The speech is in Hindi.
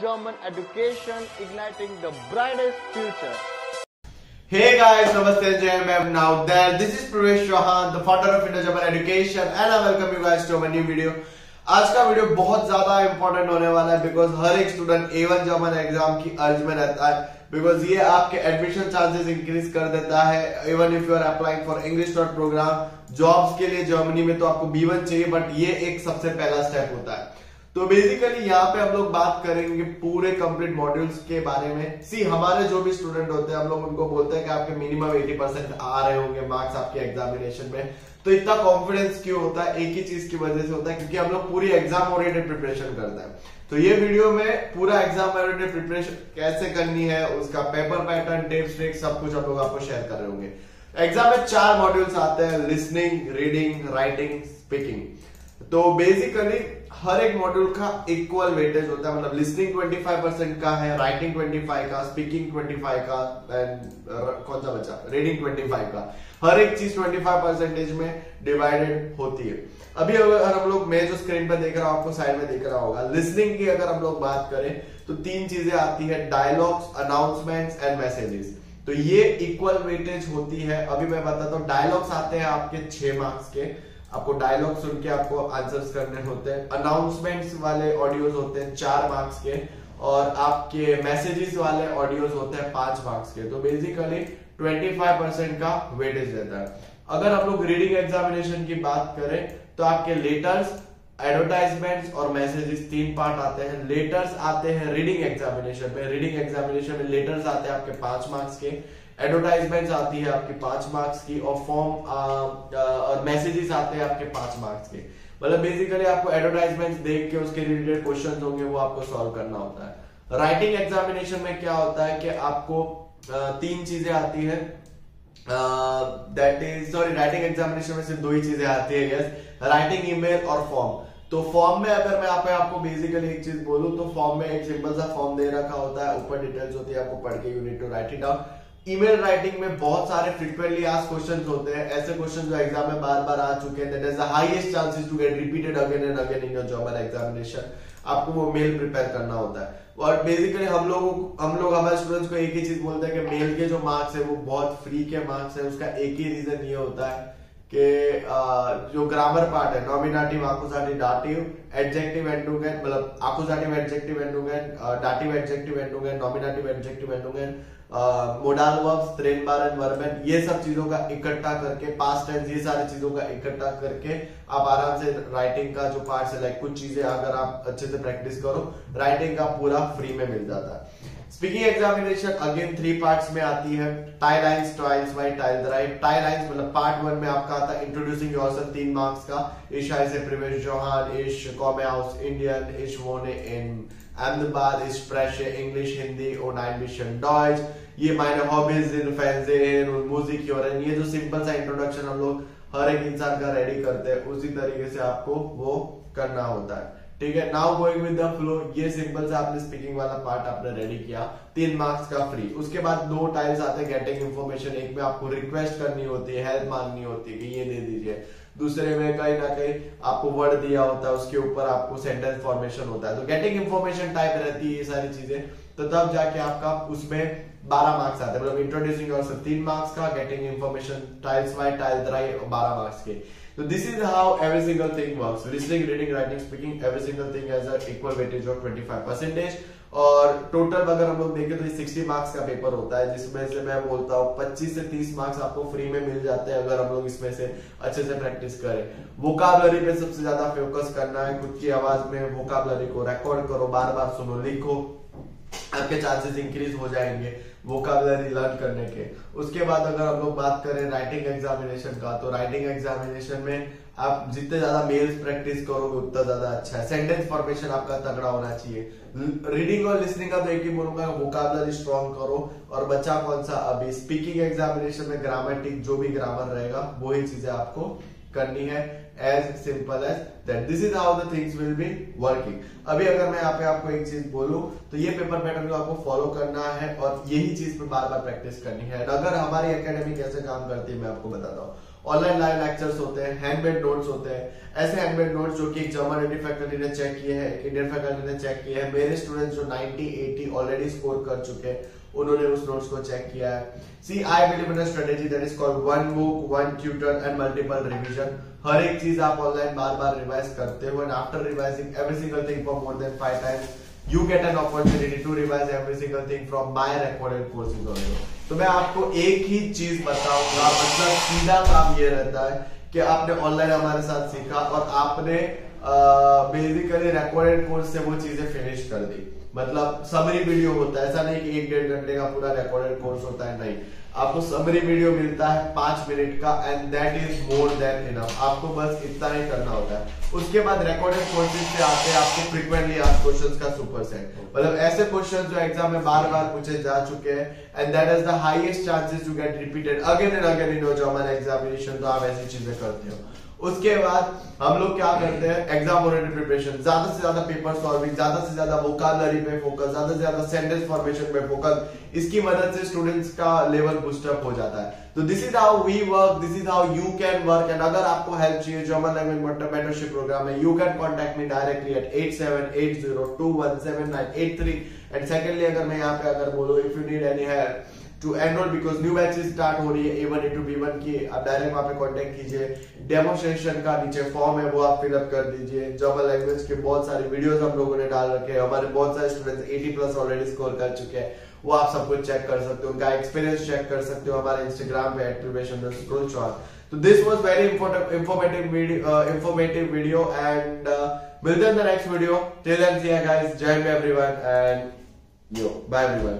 German education, igniting the brightest future. Hey guys, Namaste and Jai Ma'am. Now there, this is Pravesh Chauhan, the founder of Indo-German Education, and I welcome you guys to a new video. आज का वीडियो बहुत ज्यादा इंपॉर्टेंट होने वाला है बिकॉज हर एक स्टूडेंट A1 जर्मन एग्जाम की अर्ज में रहता है बिकॉज ये आपके एडमिशन चार्जेस इंक्रीज कर देता है even if you are applying for English dot program jobs के लिए जर्मनी में तो आपको B1 चाहिए बट ये एक सबसे पहला स्टेप होता है। तो बेसिकली यहाँ पे हम लोग बात करेंगे पूरे कंप्लीट मॉड्यूल्स के बारे में। सी हमारे जो भी स्टूडेंट होते हैं हम लोग उनको बोलते हैं कि आपके मिनिमम 80% आ रहे होंगे मार्क्स आपके एग्जामिनेशन में। तो इतना कॉन्फिडेंस क्यों होता है? एक ही चीज की वजह से होता है क्योंकि हम लोग पूरी एग्जाम ओरिएंटेड प्रिपरेशन करते हैं। तो ये वीडियो में पूरा एग्जाम ओरिएंटेड प्रिपरेशन कैसे करनी है, उसका पेपर पैटर्न, टिप्स, ट्रिक्स सब कुछ हम लोग आपको शेयर कर रहे होंगे। एग्जाम में 4 मॉड्यूल्स आते हैं, लिसनिंग, रीडिंग, राइटिंग, स्पीकिंग। तो बेसिकली हर एक मॉड्यूल का इक्वल वेटेज होता है, मतलब लिसनिंग 25% का है, राइटिंग 25 का, स्पीकिंग 25 का एंड कौन सा बचा, रीडिंग 25 का। हर एक चीज 25% में डिवाइडेड होती है। अभी अगर हम लोग, मैं जो स्क्रीन पर देख रहा हूं आपको साइड में दिख रहा होगा, लिसनिंग की अगर हम लोग बात करें तो 3 चीजें आती है, डायलॉग्स, अनाउंसमेंट्स एंड मैसेजेस। तो ये इक्वल वेटेज होती है। अभी मैं बताता हूँ, डायलॉग्स आते हैं आपके 6 मार्क्स के, आपको डायलॉग सुन के आपको आंसर्स करने होते हैं। अनाउंसमेंट्स वाले ऑडियोज होते हैं 4 मार्क्स के और आपके मैसेजेस वाले ऑडियोज होते हैं 5 मार्क्स के। तो बेसिकली 25% का वेटेज रहता है। अगर हम लोग रीडिंग एग्जामिनेशन की बात करें तो आपके लेटर्स, एडवर्टाइजमेंट्स और मैसेजेस 3 पार्ट आते हैं। लेटर्स आते हैं रीडिंग एग्जामिनेशन में, रीडिंग एग्जामिनेशन में लेटर्स आते हैं आपके 5 मार्क्स के, एडवर्टाइजमेंट्स आती है आपकी 5 मार्क्स की और फॉर्म और मैसेजेस आते हैं आपके 5 मार्क्स के। मतलब बेसिकली आपको एडवर्टाइजमेंट्स देख के उसके रिलेटेड क्वेश्चंस होंगे वो आपको सॉल्व करना होता है। राइटिंग एग्जामिनेशन में क्या होता है कि आपको 3 चीजें आती है, that is sorry, writing examination में सिर्फ 2 ही चीजें आती है, यस, राइटिंग, ईमेल और फॉर्म। तो फॉर्म में अगर मैं आपको बेसिकली एक चीज बोलूं तो फॉर्म में एक सिंपल सा फॉर्म दे रखा होता है, ऊपर डिटेल्स होती है, आपको पढ़ के you need to write it down. Email writing में बहुत सारे फ्रीक्वेंटली आस्क्ड क्वेश्चंस होते हैं, ऐसे क्वेश्चंस जो एग्जाम में बार बार आ चुके हैं, that is the highest chances to get repeated again and again in your German examination. आपको वो मेल प्रिपेयर करना होता है और बेसिकली हम लोग हमारे स्टूडेंट्स को एक ही चीज बोलते हैं कि मेल के जो मार्क्स है वो बहुत फ्री के मार्क्स है। उसका एक ही रीजन ये होता है कि जो ग्रामर पार्ट है, नॉमिनेटिव, आकुसाटिव, डाटिव, एडजेक्टिव, एंडोगेन, मतलब आकुसाटिव, एडजेक्टिव, एंडोगेन, डाटिव, एडजेक्टिव, एंडोगेन, नॉमिनेटिव, एडजेक्टिव, एंडोगेन, मोडाल वर्ब्स, त्रेनबार एंड वर्बेन, ये सब चीजों का इकट्ठा करके, पास्ट टेंस, ये सारी चीजों का इकट्ठा करके आप आराम से राइटिंग का जो पार्ट है, लाइक कुछ चीजें अगर आप अच्छे से प्रैक्टिस करो, राइटिंग का पूरा फ्री में मिल जाता है। स्पीकिंग एग्जामिनेशन अगेन 3 पार्ट्स में आती है, टाई लाइन्स, ट्राइल्स बाय टाइल ड्राइव। टाई लाइन्स मतलब पार्ट 1 में आपका आता है इंट्रोड्यूसिंग योरसेल्फ 3 मार्क्स का, ich heiße Pravesh Chauhan, ich komme aus Indien, ich wohne in Ahmedabad, ich spreche English, Hindi und ein bisschen Deutsch, ये meine Hobbys sind Fernsehen und Musik hören। ये जो सिंपल सा इंट्रोडक्शन हम लोग हर एक इंसान का रेडी करते हैं उसी तरीके से आपको वो करना होता है, ठीक है। Now going with the flow, ये सिंपल सा आपने स्पीकिंग वाला पार्ट आपने रेडी किया, 3 मार्क्स का फ्री। उसके बाद 2 टाइल्स आते हैं गेटिंग इन्फॉर्मेशन। एक में आपको रिक्वेस्ट करनी होती है, हेल्प मांगनी होती है कि ये दे दीजिए। दूसरे में कहीं ना कहीं आपको वर्ड दिया होता है, उसके ऊपर आपको सेंटेंस फॉर्मेशन होता है। तो गेटिंग इन्फॉर्मेशन टाइप रहती है ये सारी चीजें। तो तब जाके आपका उसमें 12 मार्क्स आते हैं, मतलब इंट्रोड्यूसिंग योरसेल्फ 3 मार्क्स का, getting information tiles by tile drive 12 marks के। So this is how every single thing works. Listening, reading, writing, speaking, every single thing has an equal weightage of 25%. और टोटल अगर हम लोग देखें तो ये 60 मार्क्स का पेपर होता है, जिसमें से मैं बोलता हूँ 25 से 30 मार्क्स आपको फ्री में मिल जाते हैं अगर हम लोग इसमें से अच्छे से प्रैक्टिस करें। वोकाबलरी पे सबसे ज्यादा फोकस करना है, खुद की आवाज में वोकाबलरी को रिकॉर्ड करो, बार बार सुनो, लिखो, आपके चांसेस इंक्रीज हो जाएंगे वोकाबलरी लर्न करने के। उसके बाद अगर हम लोग बात करें राइटिंग एग्जामिनेशन का, तो राइटिंग एग्जामिनेशन में आप जितने ज्यादा मेल्स प्रैक्टिस करोगे उतना ज्यादा अच्छा है। सेंटेंस फॉर्मेशन आपका तगड़ा होना चाहिए। रीडिंग और लिसनिंग का तो एक ही बोलूंगा, वोकाबलरी स्ट्रॉन्ग करो। और बच्चा कौन सा, अभी स्पीकिंग एग्जामिनेशन में ग्रामेटिक, जो भी ग्रामर रहेगा वही चीजें आपको करनी है, as simple as that. This is how the things will be working. अभी अगर मैं यहाँ पे आपको एक चीज बोलूं तो ये पेपर पैटर्न को आपको फॉलो करना है और यही चीज पे बार बार प्रैक्टिस करनी है। अगर हमारी एकेडमी कैसे काम करती है मैं आपको बताता हूँ। ऑनलाइन लाइव लेक्चर्स होते हैं, हैंडमेड नोट्स होते हैं, ऐसे हैंडमेड नोट्स जो कि एक जर्मन इंडियन फैकल्टी ने चेक किए हैं, एक इंडियन फैकल्टी ने चेक किए हैं, मेरे स्टूडेंट्स जो 90-80 ऑलरेडी स्कोर कर चुके हैं उन्होंने उस नोट्स को चेक किया है। See I believe in a strategy that is called one book, one tutor and multiple revision. हर एक चीज आप ऑनलाइन बार बार रिवाइज करते हो and after revising every single thing for more than 5 times you get an opportunity to revise every single thing from my recorded courses also। तो मैं आपको एक ही चीज बताऊंगा, मतलब सीधा काम ये रहता है कि आपने ऑनलाइन हमारे साथ सीखा और आपने बेसिकली रिकॉर्डेड कोर्स से वो चीजें फिनिश कर दी। मतलब समरी वीडियो होता है, ऐसा नहीं कि 1-1.5 घंटे का पूरा रिकॉर्डेड कोर्स होता है, नहीं, आपको समरी वीडियो मिलता है 5 मिनट का and that is more than enough. आपको बस इतना ही करना होता है। उसके बाद रिकॉर्डेड कोर्सेज पे आते हैं आपको फ्रीक्वेंटली आस्क्ड क्वेश्चंस का सुपरसेट, मतलब ऐसे क्वेश्चंस जो एग्जाम में बार बार पूछे जा चुके हैं and that is the highest chances to get repeated again and again in your German examination. तो आप ऐसी चीजें करते हो। उसके बाद हम लोग क्या करते हैं, एग्जाम ओरिएंटेड प्रिपरेशन, ज्यादा से ज्यादा पेपर सॉल्विंग, ज्यादा से ज्यादा वोकैबुलरी पे फोकस, ज्यादा से ज्यादा सेंटेंस फॉर्मेशन पे फोकस। इसकी मदद से स्टूडेंट्स का लेवल बूस्टअप हो जाता है। तो this is how we work, this is how you can work. And अगर आपको हेल्प चाहिए जर्मन लैंग्वेज मेंटरशिप प्रोग्राम में, you can contact me directly at 8780217983। And secondly अगर मैं यहाँ पे अगर बोलूं if you need any help to enroll because new batches start हो रही है A1 A2 B1 की, आप डायरेक्ट वहां पे कांटेक्ट कीजिए। डेमोन्स्ट्रेशन का नीचे फॉर्म है वो आप फिलअप कर दीजिए। जर्मन लैंग्वेज के बहुत सारे वीडियोस हम लोगों ने डाल रखे हैं, हमारे बहुत सारे स्टूडेंट्स 80+ ऑलरेडी स्कोर कर चुके हैं, वो आप सब कुछ चेक कर सकते हो, उनका एक्सपीरियंस चेक कर सकते हो हमारे इंस्टाग्राम पे @previous_chauhan। तो this was very informative video and मिलते हैं in the next video. Till then see you guys, जय हिंद everyone and yo bye everyone.